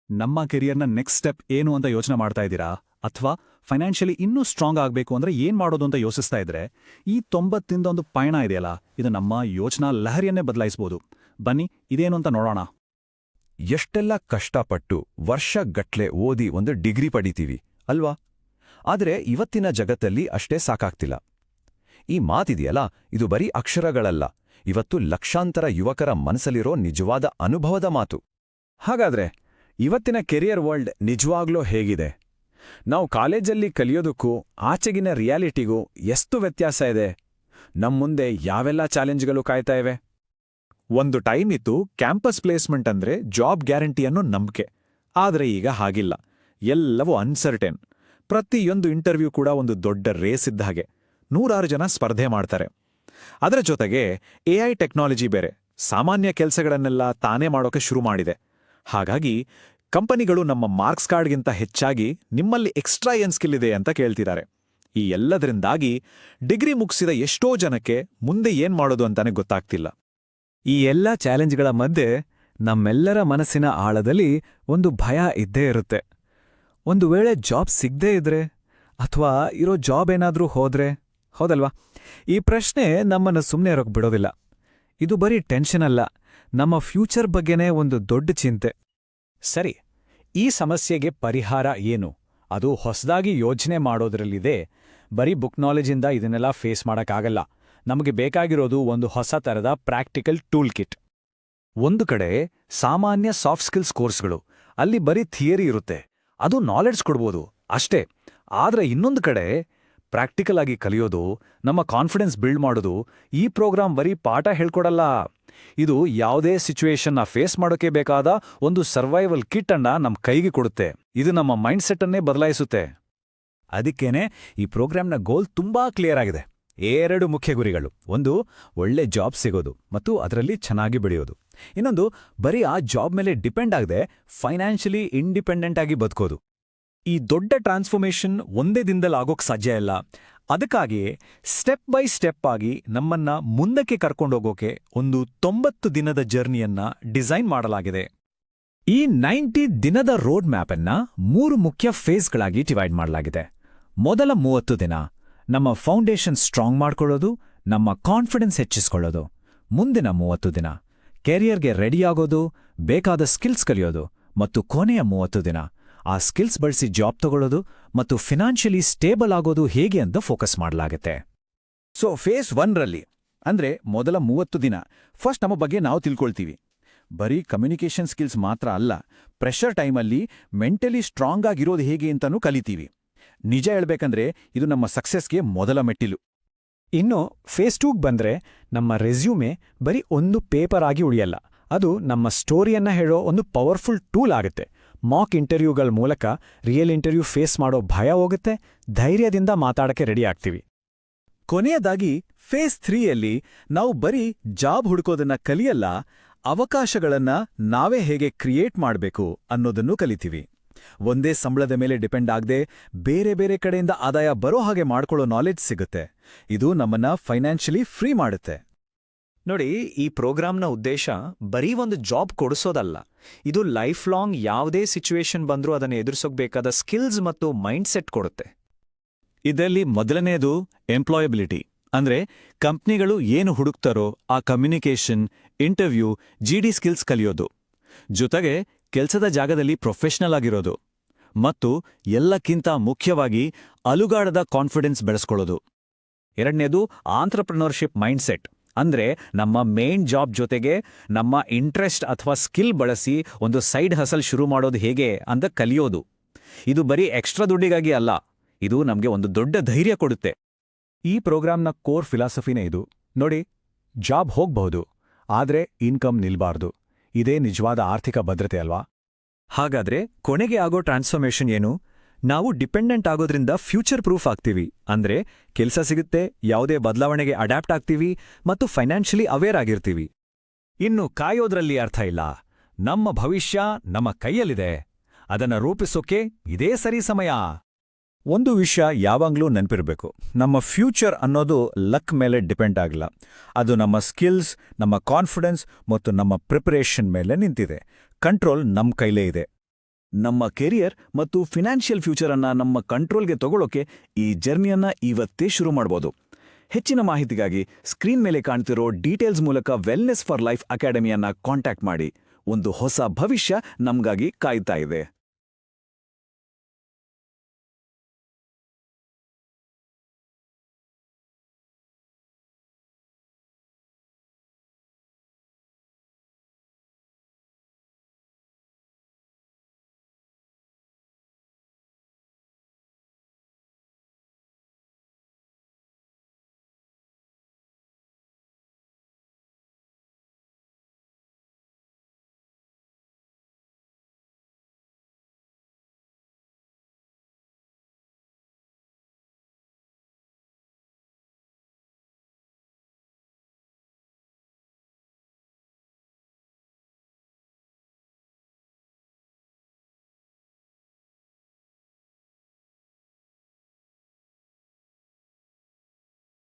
ನಮ್ಮ ಕೆರಿಯರ್ನ next step ಏನು ಅಂತ ಯೋಚನೆ ಮಾಡ್ತಾ ಇದ್ದೀರಾ? ಅಥವಾ ಫೈನಾನ್ಷಿಯಲಿ ಇನ್ನೂ ಸ್ಟ್ರಾಂಗ್ ಆಗಬೇಕು ಅಂದ್ರೆ ಏನ್ ಮಾಡೋದು ಅಂತ ಯೋಚಿಸ್ತಾ ಇದ್ರೆ ಈ 90 ಒಂದು ಪಯಣ ಇದೆಯಲ್ಲ, ಇದು ನಮ್ಮ ಯೋಚನಾ ಲಹರಿಯನ್ನೇ ಬದಲಾಯಿಸಬಹುದು. ಬನ್ನಿ ಇದೇನು ಅಂತ ನೋಡೋಣ. ಎಷ್ಟೆಲ್ಲ ಕಷ್ಟಪಟ್ಟು ವರ್ಷಗಟ್ಲೆ ಓದಿ ಒಂದು ಡಿಗ್ರಿ ಪಡಿತೀವಿ ಅಲ್ವಾ? ಆದರೆ ಇವತ್ತಿನ ಜಗತ್ತಲ್ಲಿ ಅಷ್ಟೇ ಸಾಕಾಗ್ತಿಲ್ಲ. ಈ ಮಾತಿದೆಯಲ್ಲ, ಇದು ಬರೀ ಅಕ್ಷರಗಳಲ್ಲ, ಇವತ್ತು ಲಕ್ಷಾಂತರ ಯುವಕರ ಮನಸ್ಸಲ್ಲಿರೋ ನಿಜವಾದ ಅನುಭವದ ಮಾತು. ಹಾಗಾದ್ರೆ ಇವತ್ತಿನ ಕೆರಿಯರ್ ವರ್ಲ್ಡ್ ನಿಜವಾಗ್ಲೂ ಹೇಗಿದೆ? ನಾವು ಕಾಲೇಜಲ್ಲಿ ಕಲಿಯೋದಕ್ಕೂ ಆಚೆಗಿನ ರಿಯಾಲಿಟಿಗೂ ಎಷ್ಟು ವ್ಯತ್ಯಾಸ ಇದೆ? ನಮ್ಮುಂದೆ ಯಾವೆಲ್ಲ ಚಾಲೆಂಜ್ಗಳು ಕಾಯ್ತಾ ಇವೆ? ಒಂದು ಟೈಮ್ ಇತ್ತು ಕ್ಯಾಂಪಸ್ ಪ್ಲೇಸ್ಮೆಂಟ್ ಅಂದ್ರೆ ಜಾಬ್ ಗ್ಯಾರಂಟಿ ಅನ್ನೋ ನಂಬಿಕೆ. ಆದರೆ ಈಗ ಹಾಗಿಲ್ಲ. ಎಲ್ಲವೂ ಅನ್ಸರ್ಟೇನ್. ಪ್ರತಿಯೊಂದು ಇಂಟರ್ವ್ಯೂ ಕೂಡ ಒಂದು ದೊಡ್ಡ ರೇಸ್ ಇದ್ದ ಹಾಗೆ. 100 ಜನ ಸ್ಪರ್ಧೆ ಮಾಡ್ತಾರೆ. ಅದರ ಜೊತೆಗೆ AI ಟೆಕ್ನಾಲಜಿ ಬೇರೆ ಸಾಮಾನ್ಯ ಕೆಲಸಗಳನ್ನೆಲ್ಲ ತಾನೇ ಮಾಡೋಕೆ ಶುರು ಮಾಡಿದೆ. ಹಾಗಾಗಿ ಕಂಪನಿಗಳು ನಮ್ಮ ಮಾರ್ಕ್ಸ್ ಕಾರ್ಡ್ಗಿಂತ ಹೆಚ್ಚಾಗಿ ನಿಮ್ಮಲ್ಲಿ ಎಕ್ಸ್ಟ್ರಾ ಏನ್ ಸ್ಕಿಲ್ ಇದೆ ಅಂತ ಕೇಳ್ತಿದ್ದಾರೆ. ಈ ಎಲ್ಲದರಿಂದಾಗಿ ಡಿಗ್ರಿ ಮುಗಿಸಿದ ಎಷ್ಟೋ ಜನಕ್ಕೆ ಮುಂದೆ ಏನ್ ಮಾಡೋದು ಅಂತಾನೆ ಗೊತ್ತಾಗ್ತಿಲ್ಲ. ಈ ಎಲ್ಲ ಚಾಲೆಂಜ್ಗಳ ಮಧ್ಯೆ ನಮ್ಮೆಲ್ಲರ ಮನಸ್ಸಿನ ಆಳದಲ್ಲಿ ಒಂದು ಭಯ ಇದ್ದೇ ಇರುತ್ತೆ. ಒಂದು ವೇಳೆ ಜಾಬ್ ಸಿಗದೇ ಇದ್ರೆ, ಅಥವಾ ಇರೋ ಜಾಬ್ ಏನಾದ್ರೂ ಹೋದ್ರೆ, ಹೌದಲ್ವಾ? ಈ ಪ್ರಶ್ನೆ ನಮ್ಮನ್ನು ಸುಮ್ಮನೆ ಇರೋಕ್ ಬಿಡೋದಿಲ್ಲ. ಇದು ಬರೀ ಟೆನ್ಷನ್ ಅಲ್ಲ, ನಮ್ಮ ಫ್ಯೂಚರ್ ಬಗ್ಗೆನೇ ಒಂದು ದೊಡ್ಡ ಚಿಂತೆ. ಸರಿ, ಈ ಸಮಸ್ಯೆಗೆ ಪರಿಹಾರ ಏನು? ಅದು ಹೊಸದಾಗಿ ಯೋಚನೆ ಮಾಡೋದ್ರಲ್ಲಿದೆ. ಬರೀ ಬುಕ್ ನಾಲೆಜಿಂದ ಇದನ್ನೆಲ್ಲ ಫೇಸ್ ಮಾಡೋಕ್ಕಾಗಲ್ಲ. ನಮಗೆ ಬೇಕಾಗಿರೋದು ಒಂದು ಹೊಸ ಥರದ ಪ್ರಾಕ್ಟಿಕಲ್ ಟೂಲ್ ಕಿಟ್. ಒಂದು ಕಡೆ ಸಾಮಾನ್ಯ ಸಾಫ್ಟ್ ಸ್ಕಿಲ್ಸ್ ಕೋರ್ಸ್ಗಳು, ಅಲ್ಲಿ ಬರೀ ಥಿಯರಿ ಇರುತ್ತೆ, ಅದು ನಾಲೆಡ್ಜ್ ಕೊಡ್ಬೋದು ಅಷ್ಟೇ. ಆದ್ರೆ ಇನ್ನೊಂದು ಕಡೆ ಪ್ರಾಕ್ಟಿಕಲ್ ಆಗಿ ಕಲಿಯೋದು, ನಮ್ಮ ಕಾನ್ಫಿಡೆನ್ಸ್ ಬಿಲ್ಡ್ ಮಾಡೋದು. ಈ ಪ್ರೋಗ್ರಾಂ ಬರೀ ಪಾಠ ಹೇಳ್ಕೊಡಲ್ಲ, ಇದು ಯಾವುದೇ ಸಿಚುವೇಶನ್ನ ಫೇಸ್ ಮಾಡೋಕೆ ಬೇಕಾದ ಒಂದು ಸರ್ವೈವಲ್ ಕಿಟ್ ಅನ್ನ ನಮ್ಮ ಕೈಗೆ ಕೊಡುತ್ತೆ. ಇದು ನಮ್ಮ ಮೈಂಡ್ಸೆಟ್ ಅನ್ನೇ ಬದಲಾಯಿಸುತ್ತೆ. ಅದಕ್ಕೇನೆ ಈ ಪ್ರೋಗ್ರಾಂನ ಗೋಲ್ ತುಂಬಾ ಕ್ಲಿಯರ್ ಆಗಿದೆ. 2 ಮುಖ್ಯ ಗುರಿಗಳು. ಒಂದು, ಒಳ್ಳೆ ಜಾಬ್ ಸಿಗೋದು ಮತ್ತು ಅದರಲ್ಲಿ ಚೆನ್ನಾಗಿ ಬೆಳೆಯೋದು. ಇನ್ನೊಂದು, ಬರೀ ಆ ಜಾಬ್ ಮೇಲೆ ಡಿಪೆಂಡ್ ಆಗದೆ ಫೈನಾನ್ಷಿಯಲಿ ಇಂಡಿಪೆಂಡೆಂಟ್ ಆಗಿ ಬದುಕೋದು. ಈ ದೊಡ್ಡ ಟ್ರಾನ್ಸ್ಫಾರ್ಮೇಷನ್ ಒಂದೇ ದಿನದಲ್ಲಿ ಆಗೋಕ್ ಸಾಧ್ಯ ಇಲ್ಲ. ಅದಕ್ಕಾಗಿಯೇ ಸ್ಟೆಪ್ ಬೈ ಸ್ಟೆಪ್ ಆಗಿ ನಮ್ಮನ್ನ ಮುಂದಕ್ಕೆ ಕರ್ಕೊಂಡೋಗೋಕೆ ಒಂದು 90 ದಿನದ ಜರ್ನಿಯನ್ನ ಡಿಸೈನ್ ಮಾಡಲಾಗಿದೆ. ಈ 90 ದಿನದ ರೋಡ್ ಮ್ಯಾಪನ್ನ 3 ಮುಖ್ಯ ಫೇಸ್ಗಳಾಗಿ ಡಿವೈಡ್ ಮಾಡಲಾಗಿದೆ. ಮೊದಲ 30 ದಿನ ನಮ್ಮ ಫೌಂಡೇಶನ್ ಸ್ಟ್ರಾಂಗ್ ಮಾಡ್ಕೊಳ್ಳೋದು, ನಮ್ಮ ಕಾನ್ಫಿಡೆನ್ಸ್ ಹೆಚ್ಚಿಸ್ಕೊಳ್ಳೋದು. ಮುಂದಿನ 30 ದಿನ ಕೆರಿಯರ್ಗೆ ರೆಡಿಯಾಗೋದು, ಬೇಕಾದ ಸ್ಕಿಲ್ಸ್ ಕಲಿಯೋದು. ಮತ್ತು ಕೊನೆಯ 30 ದಿನ ಆ ಸ್ಕಿಲ್ಸ್ ಬಳಸಿ ಜಾಬ್ ತಗೊಳ್ಳೋದು ಮತ್ತು ಫಿನಾನ್ಷಿಯಲಿ ಸ್ಟೇಬಲ್ ಆಗೋದು ಹೇಗೆ ಅಂತ ಫೋಕಸ್ ಮಾಡಲಾಗುತ್ತೆ. ಸೊ ಫೇಸ್ 1ರಲ್ಲಿ ಅಂದ್ರೆ ಮೊದಲ 30 ದಿನ ಫಸ್ಟ್ ನಮ್ಮ ಬಗ್ಗೆ ನಾವು ತಿಳ್ಕೊಳ್ತೀವಿ. ಬರೀ ಕಮ್ಯುನಿಕೇಷನ್ ಸ್ಕಿಲ್ಸ್ ಮಾತ್ರ ಅಲ್ಲ, ಪ್ರೆಷರ್ ಟೈಮಲ್ಲಿ ಮೆಂಟಲಿ ಸ್ಟ್ರಾಂಗ್ ಆಗಿರೋದು ಹೇಗೆ ಅಂತನೂ ಕಲಿತೀವಿ. ನಿಜ ಹೇಳ್ಬೇಕಂದ್ರೆ ಇದು ನಮ್ಮ ಸಕ್ಸಸ್ಗೆ ಮೊದಲ ಮೆಟ್ಟಿಲು. ಇನ್ನು ಫೇಸ್ 2ಗೆ ಬಂದ್ರೆ ನಮ್ಮ ರೆಸ್ಯೂಮೆ ಬರೀ ಒಂದು ಪೇಪರ್ ಆಗಿ ಉಳಿಯಲ್ಲ. ಅದು ನಮ್ಮ ಸ್ಟೋರಿಯನ್ನ ಹೇಳೋ ಒಂದು ಪವರ್ಫುಲ್ ಟೂಲ್ ಆಗುತ್ತೆ. ಮಾಕ್ ಇಂಟರ್ವ್ಯೂಗಳ ಮೂಲಕ ರಿಯಲ್ ಇಂಟರ್ವ್ಯೂ ಫೇಸ್ ಮಾಡೋ ಭಯ ಹೋಗುತ್ತೆ, ಧೈರ್ಯದಿಂದ ಮಾತಾಡಕ್ಕೆ ರೆಡಿ ಆಗ್ತೀವಿ. ಕೊನೆಯದಾಗಿ ಫೇಸ್ 3ಯಲ್ಲಿ ನಾವು ಬರೀ ಜಾಬ್ ಹುಡುಕೋದನ್ನ ಕಲಿಯಲ್ಲ, ಅವಕಾಶಗಳನ್ನ ನಾವೇ ಹೇಗೆ ಕ್ರಿಯೇಟ್ ಮಾಡಬೇಕು ಅನ್ನೋದನ್ನೂ ಕಲಿತೀವಿ. ಒಂದೇ ಸಂಬಳದ ಮೇಲೆ ಡಿಪೆಂಡ್ ಆಗದೆ ಬೇರೆ ಬೇರೆ ಕಡೆಯಿಂದ ಆದಾಯ ಬರೋ ಹಾಗೆ ಮಾಡ್ಕೊಳ್ಳೋ ನಾಲೆಡ್ಜ್ ಸಿಗುತ್ತೆ. ಇದು ನಮ್ಮನ್ನ ಫೈನಾನ್ಷಿಯಲಿ ಫ್ರೀ ಮಾಡುತ್ತೆ. ನೋಡಿ, ಈ ಪ್ರೋಗ್ರಾಂನ ಉದ್ದೇಶ ಬರೀ ಒಂದು ಜಾಬ್ ಕೊಡಿಸೋದಲ್ಲ. ಇದು ಲೈಫ್ ಲಾಂಗ್ ಯಾವುದೇ ಸಿಚುವೇಶನ್ ಬಂದ್ರೂ ಅದನ್ನು ಎದುರಿಸೋಕ್ಬೇಕಾದ ಸ್ಕಿಲ್ಸ್ ಮತ್ತು ಮೈಂಡ್ಸೆಟ್ ಕೊಡುತ್ತೆ. ಇದರಲ್ಲಿ ಮೊದಲನೆಯದು ಎಂಪ್ಲಾಯಬಿಲಿಟಿ. ಅಂದ್ರೆ ಕಂಪ್ನಿಗಳು ಏನು ಹುಡುಕ್ತಾರೋ ಆ ಕಮ್ಯುನಿಕೇಷನ್, ಇಂಟರ್ವ್ಯೂ, GD ಸ್ಕಿಲ್ಸ್ ಕಲಿಯೋದು. ಜೊತೆಗೆ ಕೆಲಸದ ಜಾಗದಲ್ಲಿ ಪ್ರೊಫೆಷನಲ್ ಆಗಿರೋದು. ಮತ್ತು ಎಲ್ಲಕ್ಕಿಂತ ಮುಖ್ಯವಾಗಿ ಅಲುಗಾಡದ ಕಾನ್ಫಿಡೆನ್ಸ್ ಬೆಳೆಸ್ಕೊಳ್ಳೋದು. ಎರಡನೇದು ಆಂಟ್ರಪ್ರಿನರ್ಶಿಪ್ ಮೈಂಡ್ಸೆಟ್. ಅಂದ್ರೆ ನಮ್ಮ ಮೇನ್ ಜಾಬ್ ಜೊತೆಗೆ ನಮ್ಮ ಇಂಟ್ರೆಸ್ಟ್ ಅಥವಾ ಸ್ಕಿಲ್ ಬಳಸಿ ಒಂದು ಸೈಡ್ ಹಸಲ್ ಶುರು ಮಾಡೋದು ಹೇಗೆ ಅಂತ ಕಲಿಯೋದು. ಇದು ಬರೀ ಎಕ್ಸ್ಟ್ರಾ ದುಡ್ಡಿಗಾಗಿ ಅಲ್ಲ, ಇದು ನಮಗೆ ಒಂದು ದೊಡ್ಡ ಧೈರ್ಯ ಕೊಡುತ್ತೆ. ಈ ಪ್ರೋಗ್ರಾಂನ ಕೋರ್ ಫಿಲಾಸಫಿನೇ ಇದು. ನೋಡಿ, ಜಾಬ್ ಹೋಗ್ಬಹುದು, ಆದ್ರೆ ಇನ್ಕಮ್ ನಿಲ್ಬಾರ್ದು. ಇದೇ ನಿಜವಾದ ಆರ್ಥಿಕ ಭದ್ರತೆ ಅಲ್ವಾ? ಹಾಗಾದ್ರೆ ಕೊನೆಗೆ ಆಗೋ ಟ್ರಾನ್ಸ್ಫಾರ್ಮೇಷನ್ ಏನು? ನಾವು ಡಿಪೆಂಡೆಂಟ್ ಆಗೋದ್ರಿಂದ ಫ್ಯೂಚರ್ ಪ್ರೂಫ್ ಆಗ್ತೀವಿ. ಅಂದ್ರೆ ಕೆಲಸ ಸಿಗುತ್ತೆ, ಯಾವುದೇ ಬದಲಾವಣೆಗೆ ಅಡ್ಯಾಪ್ಟ್ ಆಗ್ತೀವಿ ಮತ್ತು ಫೈನಾನ್ಷಿಯಲಿ ಅವೇರ್ ಆಗಿರ್ತೀವಿ. ಇನ್ನು ಕಾಯೋದ್ರಲ್ಲಿ ಅರ್ಥ ಇಲ್ಲ. ನಮ್ಮ ಭವಿಷ್ಯ ನಮ್ಮ ಕೈಯಲ್ಲಿದೆ. ಅದನ್ನ ರೂಪಿಸೋಕೆ ಇದೇ ಸರಿ ಸಮಯ. ಒಂದು ವಿಷಯ ಯಾವಾಗ್ಲೂ ನೆನಪಿರ್ಬೇಕು, ನಮ್ಮ ಫ್ಯೂಚರ್ ಅನ್ನೋದು ಲಕ್ ಮೇಲೆ ಡಿಪೆಂಡ್ ಆಗಲ್ಲ. ಅದು ನಮ್ಮ ಸ್ಕಿಲ್ಸ್, ನಮ್ಮ ಕಾನ್ಫಿಡೆನ್ಸ್ ಮತ್ತು ನಮ್ಮ ಪ್ರಿಪರೇಷನ್ ಮೇಲೆ ನಿಂತಿದೆ. ಕಂಟ್ರೋಲ್ ನಮ್ಮ ಕೈಲೇ ಇದೆ. ನಮ್ಮ ಕೆರಿಯರ್ ಮತ್ತು ಫಿನಾನ್ಷಿಯಲ್ ಫ್ಯೂಚರನ್ನ ನಮ್ಮ ಕಂಟ್ರೋಲ್ಗೆ ತಗೊಳ್ಳೋಕೆ ಈ ಜರ್ನಿಯನ್ನ ಇವತ್ತೇ ಶುರು ಮಾಡ್ಬೋದು. ಹೆಚ್ಚಿನ ಮಾಹಿತಿಗಾಗಿ ಸ್ಕ್ರೀನ್ ಮೇಲೆ ಕಾಣ್ತಿರೋ ಡೀಟೇಲ್ಸ್ ಮೂಲಕ ವೆಲ್ನೆಸ್ ಫಾರ್ ಲೈಫ್ ಅಕಾಡೆಮಿಯನ್ನ ಕಾಂಟ್ಯಾಕ್ಟ್ ಮಾಡಿ. ಒಂದು ಹೊಸ ಭವಿಷ್ಯ ನಮ್ಗಾಗಿ ಕಾಯ್ತಾ ಇದೆ.